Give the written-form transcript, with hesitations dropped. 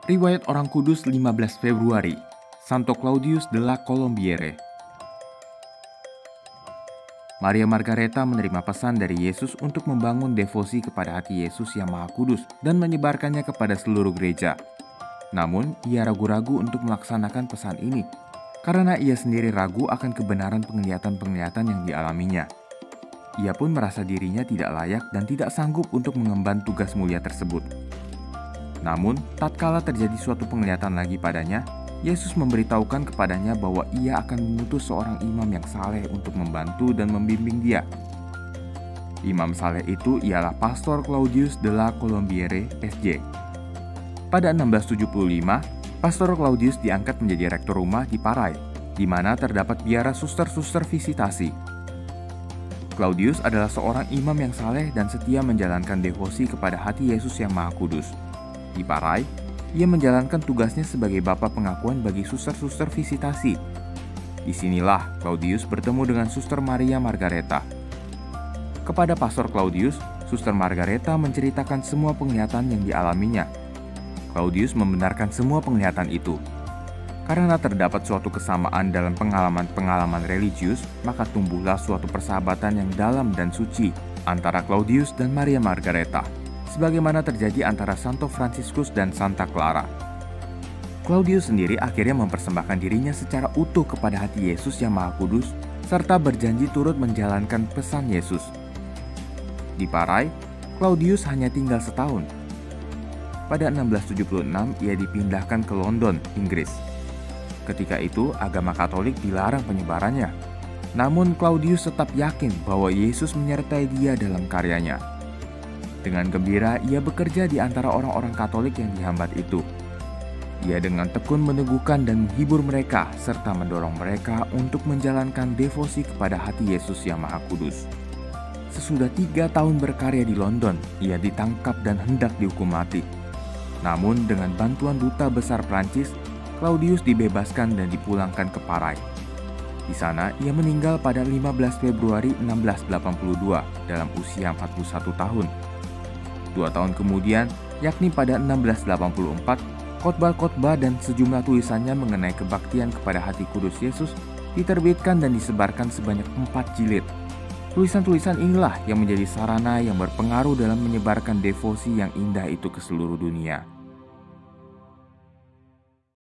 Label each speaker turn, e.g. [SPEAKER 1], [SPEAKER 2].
[SPEAKER 1] Riwayat Orang Kudus 15 Februari, Santo Claudius de la Colombiere. Maria Margareta menerima pesan dari Yesus untuk membangun devosi kepada hati Yesus yang Maha Kudus dan menyebarkannya kepada seluruh gereja. Namun, ia ragu-ragu untuk melaksanakan pesan ini, karena ia sendiri ragu akan kebenaran penglihatan-penglihatan yang dialaminya. Ia pun merasa dirinya tidak layak dan tidak sanggup untuk mengemban tugas mulia tersebut. Namun, tatkala terjadi suatu penglihatan lagi padanya, Yesus memberitahukan kepadanya bahwa ia akan mengutus seorang imam yang saleh untuk membantu dan membimbing dia. Imam saleh itu ialah Pastor Claudius de la Colombiere, SJ. Pada 1675, Pastor Claudius diangkat menjadi rektor rumah di Paray, di mana terdapat biara suster-suster visitasi. Claudius adalah seorang imam yang saleh dan setia menjalankan devosi kepada hati Yesus yang Maha Kudus. Di Paray, ia menjalankan tugasnya sebagai bapa pengakuan bagi suster-suster visitasi. Disinilah Claudius bertemu dengan Suster Maria Margareta. Kepada Pastor Claudius, Suster Margareta menceritakan semua penglihatan yang dialaminya. Claudius membenarkan semua penglihatan itu. Karena terdapat suatu kesamaan dalam pengalaman-pengalaman religius, maka tumbuhlah suatu persahabatan yang dalam dan suci antara Claudius dan Maria Margareta, sebagaimana terjadi antara Santo Fransiskus dan Santa Clara. Claudius sendiri akhirnya mempersembahkan dirinya secara utuh kepada hati Yesus yang Maha Kudus, serta berjanji turut menjalankan pesan Yesus. Di Paray, Claudius hanya tinggal setahun. Pada 1676, ia dipindahkan ke London, Inggris. Ketika itu, agama Katolik dilarang penyebarannya. Namun, Claudius tetap yakin bahwa Yesus menyertai dia dalam karyanya. Dengan gembira, ia bekerja di antara orang-orang Katolik yang dihambat itu. Ia dengan tekun meneguhkan dan menghibur mereka, serta mendorong mereka untuk menjalankan devosi kepada hati Yesus yang Maha Kudus. Sesudah 3 tahun berkarya di London, ia ditangkap dan hendak dihukum mati. Namun, dengan bantuan Duta Besar Prancis, Claudius dibebaskan dan dipulangkan ke Paray. Di sana, ia meninggal pada 15 Februari 1682 dalam usia 41 tahun. 2 tahun kemudian, yakni pada 1684, khotbah-khotbah dan sejumlah tulisannya mengenai kebaktian kepada hati kudus Yesus diterbitkan dan disebarkan sebanyak 4 jilid. Tulisan-tulisan inilah yang menjadi sarana yang berpengaruh dalam menyebarkan devosi yang indah itu ke seluruh dunia.